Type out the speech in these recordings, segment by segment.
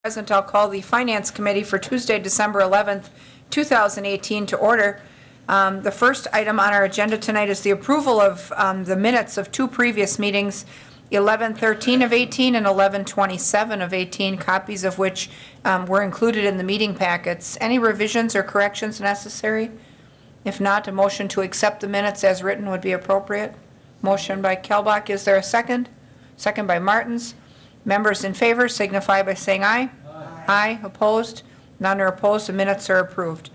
Present, I'll call the Finance Committee for Tuesday, December 11th, 2018 to order. The first item on our agenda tonight is the approval of the minutes of two previous meetings, 11:13 of 18 and 11:27 of 18, copies of which were included in the meeting packets. Any revisions or corrections necessary? If not, a motion to accept the minutes as written would be appropriate. Motion by Kelbach. Is there a second? Second by Martins. Members in favor signify by saying aye. Aye. Opposed? None are opposed. The minutes are approved.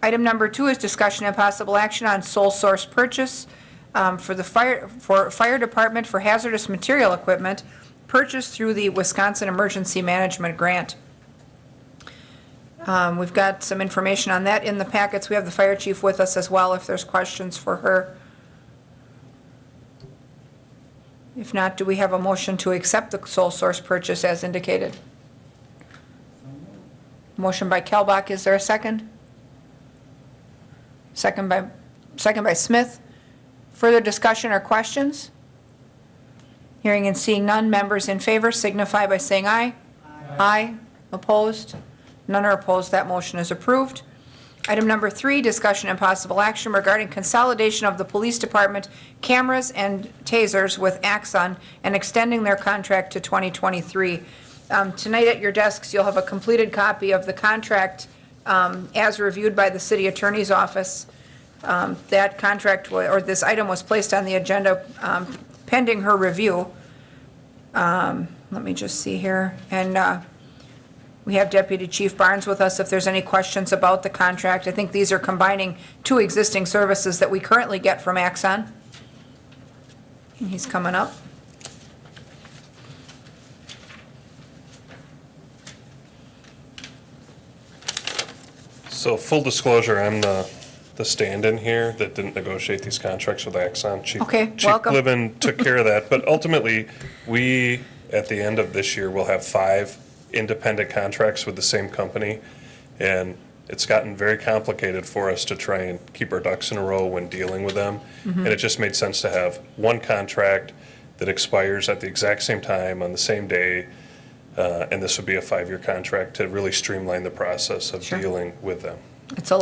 Item number 2 is discussion and possible action on sole source purchase for the fire department for hazardous material equipment purchased through the Wisconsin Emergency Management Grant. We've got some information on that in the packets. We have the fire chief with us as well if there's questions for her. If not, do we have a motion to accept the sole source purchase as indicated? Motion by Kelbach. Is there a second? Second by Smith. Further discussion or questions? Hearing and seeing none, members in favor signify by saying aye. Aye. Opposed? None are opposed. That motion is approved. Item number 3, discussion and possible action regarding consolidation of the police department cameras and tasers with Axon and extending their contract to 2023. Tonight at your desks, you'll have a completed copy of the contract as reviewed by the city attorney's office. That contract, or this item, was placed on the agenda pending her review. Let me just see here. And we have Deputy Chief Barnes with us if there's any questions about the contract. I think these are combining two existing services that we currently get from Axon. And he's coming up. So full disclosure, I'm the stand-in here that didn't negotiate these contracts with Axon. Chief welcome. Liven took care of that, but ultimately, we, at the end of this year, will have 5 independent contracts with the same company, and it's gotten very complicated for us to try and keep our ducks in a row when dealing with them. And it just made sense to have one contract that expires at the exact same time on the same day, and this would be a 5-year contract to really streamline the process of dealing with them. It's a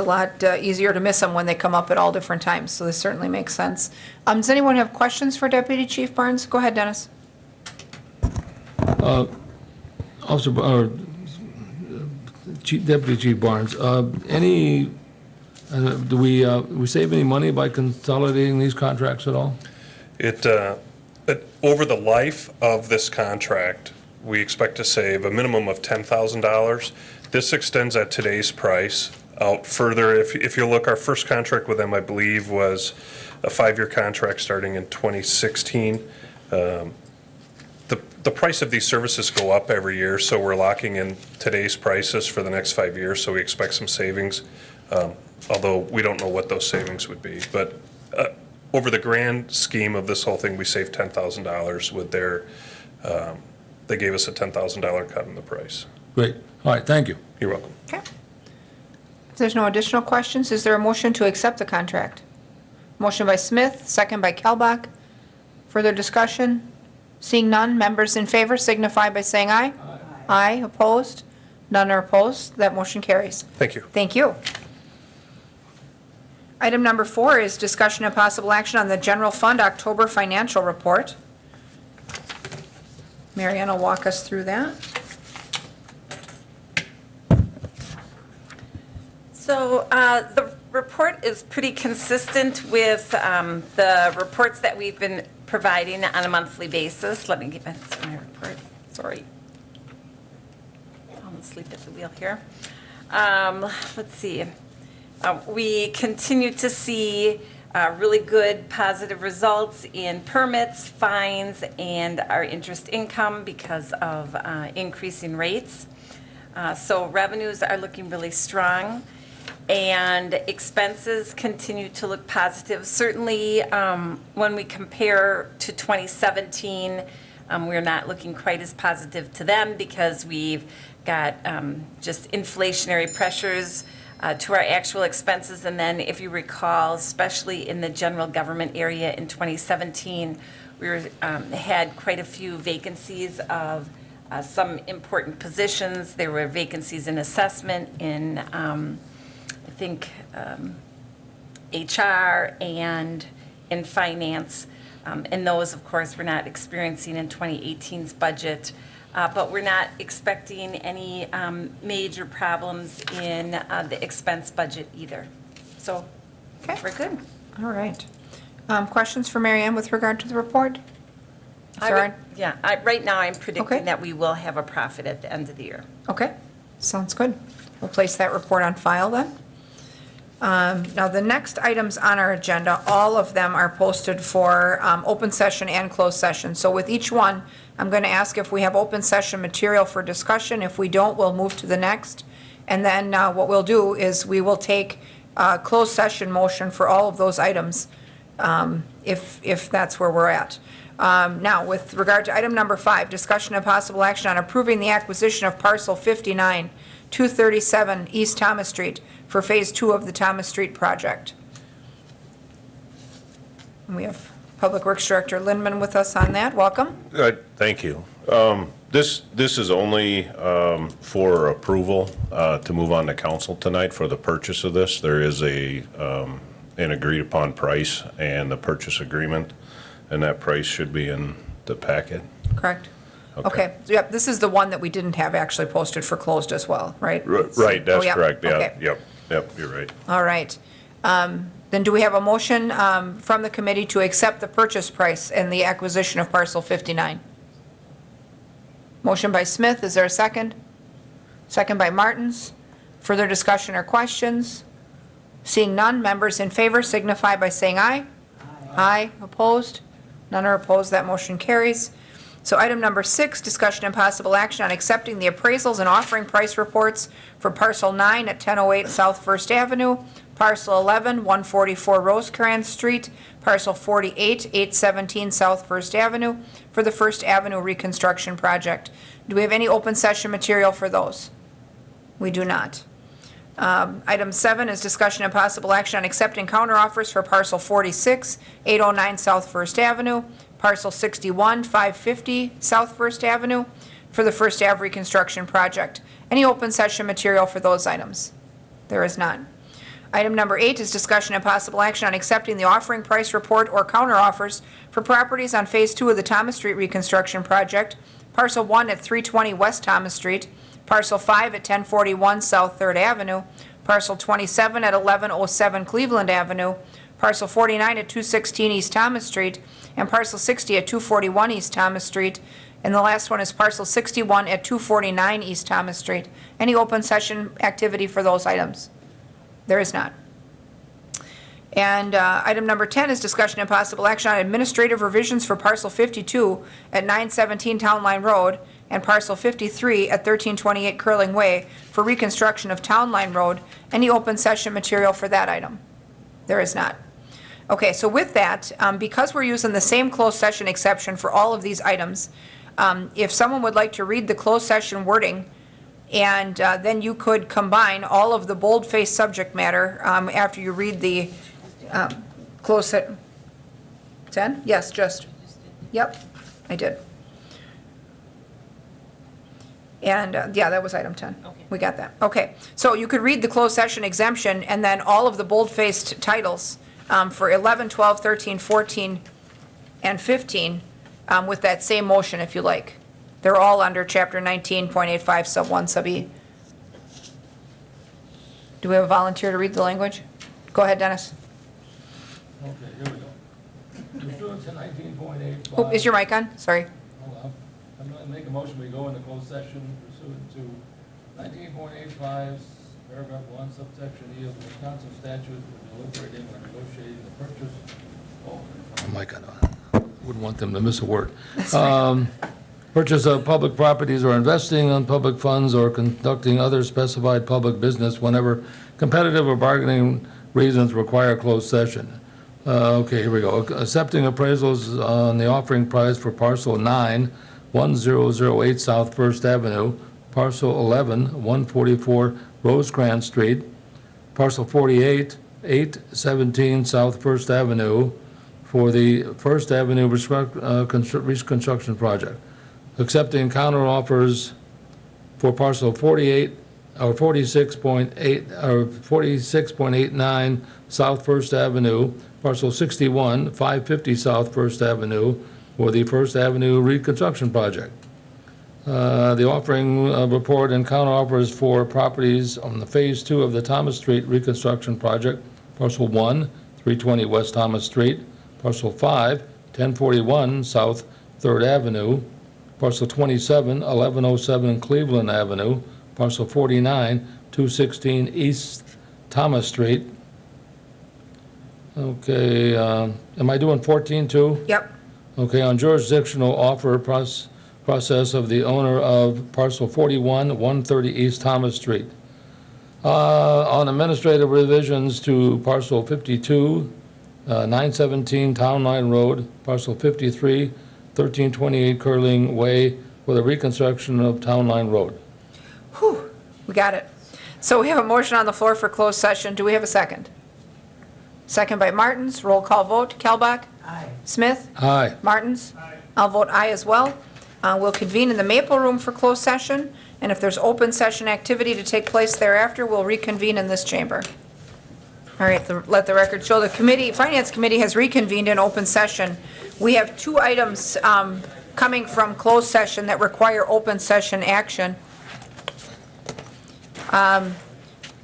lot easier to miss them when they come up at all different times, so this certainly makes sense. Does anyone have questions for Deputy Chief Barnes? Go ahead, Dennis. Deputy Chief Barnes, do we save any money by consolidating these contracts at all? Over the life of this contract, we expect to save a minimum of $10,000. This extends at today's price out further. If you look, our first contract with them, I believe, was a 5-year contract starting in 2016. The price of these services go up every year, so we're locking in today's prices for the next 5 years, so we expect some savings, although we don't know what those savings would be. But over the grand scheme of this whole thing, we saved $10,000 with their, they gave us a $10,000 cut in the price. Great. All right, thank you. You're welcome. Okay. If there's no additional questions, is there a motion to accept the contract? Motion by Smith, second by Kelbach. Further discussion? Seeing none, members in favor signify by saying aye. Aye. Opposed? None are opposed. That motion carries. Thank you. Thank you. Item number 4 is discussion and possible action on the general fund October financial report. Marianne will walk us through that. So the report is pretty consistent with the reports that we've been providing on a monthly basis. Let me get back to my report. Sorry. I'm asleep at the wheel here. Let's see. We continue to see really good positive results in permits, fines, and our interest income because of increasing rates. So revenues are looking really strong, and expenses continue to look positive. Certainly, when we compare to 2017, we're not looking quite as positive to them because we've got just inflationary pressures to our actual expenses. And then if you recall, especially in the general government area in 2017, we had quite a few vacancies of some important positions. There were vacancies in assessment, in, I think, HR and in finance. And those, of course, we're not experiencing in 2018's budget. But we're not expecting any major problems in the expense budget either. So Okay. we're good. All right. Questions for Mary Ann with regard to the report? Sorry. Right now, I'm Okay. predicting that we will have a profit at the end of the year. Okay, sounds good. We'll place that report on file then. Now, the next items on our agenda, all of them are posted for open session and closed session. So with each one, I'm going to ask if we have open session material for discussion. If we don't, we'll move to the next. And then what we'll do is we will take closed session motion for all of those items, if that's where we're at. Now, with regard to item number 5, discussion and possible action on approving the acquisition of parcel 59, 237 East Thomas Street for Phase 2 of the Thomas Street project. And we have Public Works Director Lindman with us on that. Welcome. Thank you. This is only for approval to move on to council tonight for the purchase of this. There is an agreed-upon price and the purchase agreement, and that price should be in the packet. Correct? Okay. So, yep, this is the one that we didn't have actually posted for closed as well, right? Right, Oh, that's yep, correct, okay. yeah, yep, you're right. All right. Then do we have a motion from the committee to accept the purchase price and the acquisition of parcel 59? Motion by Smith, is there a second? Second by Martins. Further discussion or questions? Seeing none, members in favor signify by saying aye. Aye. Opposed? None are opposed, that motion carries. So item number 6, discussion and possible action on accepting the appraisals and offering price reports for parcel 9 at 1008 South First Avenue, parcel 11, 144 Rosecrans Street, parcel 48, 817 South First Avenue for the First Avenue reconstruction project. Do we have any open session material for those? We do not. Item 7 is discussion and possible action on accepting counteroffers for parcel 46, 809 South First Avenue, parcel 61, 550 South First Avenue for the First Ave reconstruction project. Any open session material for those items? There is none. Item number 8 is discussion and possible action on accepting the offering price report or counteroffers for properties on Phase 2 of the Thomas Street reconstruction project, parcel 1 at 320 West Thomas Street, parcel 5 at 1041 South 3rd Avenue, parcel 27 at 1107 Cleveland Avenue, parcel 49 at 216 East Thomas Street, and parcel 60 at 241 East Thomas Street. And the last one is parcel 61 at 249 East Thomas Street. Any open session activity for those items? There is not. And item number 10 is discussion and possible action on administrative revisions for parcel 52 at 917 Town Line Road and parcel 53 at 1328 Curling Way for reconstruction of Town Line Road. Any open session material for that item? There is not. Okay, so with that, because we're using the same closed session exception for all of these items, if someone would like to read the closed session wording, and then you could combine all of the bold-faced subject matter after you read the closed set. 10? Yes, just. Yep, I did. And, yeah, that was item 10. Okay. We got that. Okay, so you could read the closed session exemption and then all of the bold-faced titles for 11, 12, 13, 14, and 15 with that same motion if you like. They're all under Chapter 19.85 Sub 1 Sub E. Do we have a volunteer to read the language? Go ahead, Dennis. Okay, here we go. Pursuant to 19.85. Oh, is your mic on? Sorry. Hold on. I'm going to make a motion, we go into closed session pursuant to 19.85, paragraph 1, subsection E of the Wisconsin statute for deliberating or negotiating the purchase. Oh, mic on. Wouldn't want them to miss a word. Purchase of public properties or investing on public funds or conducting other specified public business whenever competitive or bargaining reasons require closed session. Okay, here we go. Accepting appraisals on the offering price for parcel 9, 1008 South First Avenue, parcel 11, 144 Rosecrans Street, parcel 48, 817 South First Avenue for the First Avenue reconstruction project. accepting counteroffers for parcel 48, or 46.8, or 46.89 South First Avenue, parcel 61, 550 South First Avenue, for the First Avenue reconstruction project. The offering report and counteroffers for properties on the Phase 2 of the Thomas Street reconstruction project, parcel 1, 320 West Thomas Street, parcel 5, 1041 South 3rd Avenue, parcel 27, 1107 Cleveland Avenue, parcel 49, 216 East Thomas Street. Okay, am I doing 14 too? Yep. Okay, on jurisdictional offer process of the owner of parcel 41, 130 East Thomas Street. On administrative revisions to parcel 52, 917 Town Line Road, parcel 53, 1328 Curling Way, for the reconstruction of Town Line Road. Whew, we got it. So we have a motion on the floor for closed session. Do we have a second? Second by Martins. Roll call vote. Kelbach? Aye. Smith? Aye. Martins? I'll vote aye as well. We'll convene in the Maple Room for closed session, and if there's open session activity to take place thereafter, we'll reconvene in this chamber. All right, let the record show the Finance Committee has reconvened in open session. We have two items coming from closed session that require open session action.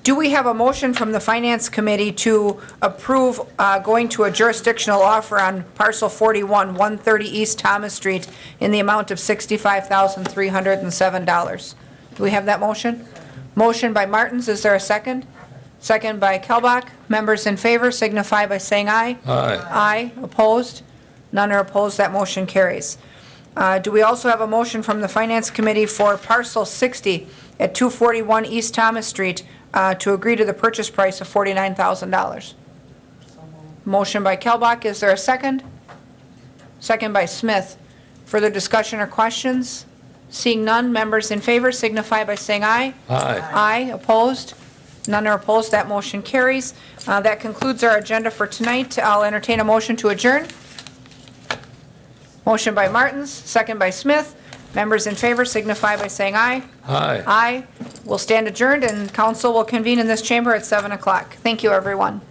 Do we have a motion from the Finance Committee to approve going to a jurisdictional offer on parcel 41, 130 East Thomas Street in the amount of $65,307? Do we have that motion? Motion by Martins, is there a second? Second by Kelbach. Members in favor signify by saying aye. Aye. Aye. Opposed? None are opposed, that motion carries. Do we also have a motion from the Finance Committee for parcel 60 at 241 East Thomas Street to agree to the purchase price of $49,000? Motion by Kelbach, is there a second? Second by Smith. Further discussion or questions? Seeing none, members in favor signify by saying aye. Aye. Aye. Opposed? None are opposed, that motion carries. That concludes our agenda for tonight. I'll entertain a motion to adjourn. Motion by Martins, second by Smith. Members in favor signify by saying aye. Aye. Aye. We'll stand adjourned, and council will convene in this chamber at 7 o'clock. Thank you, everyone.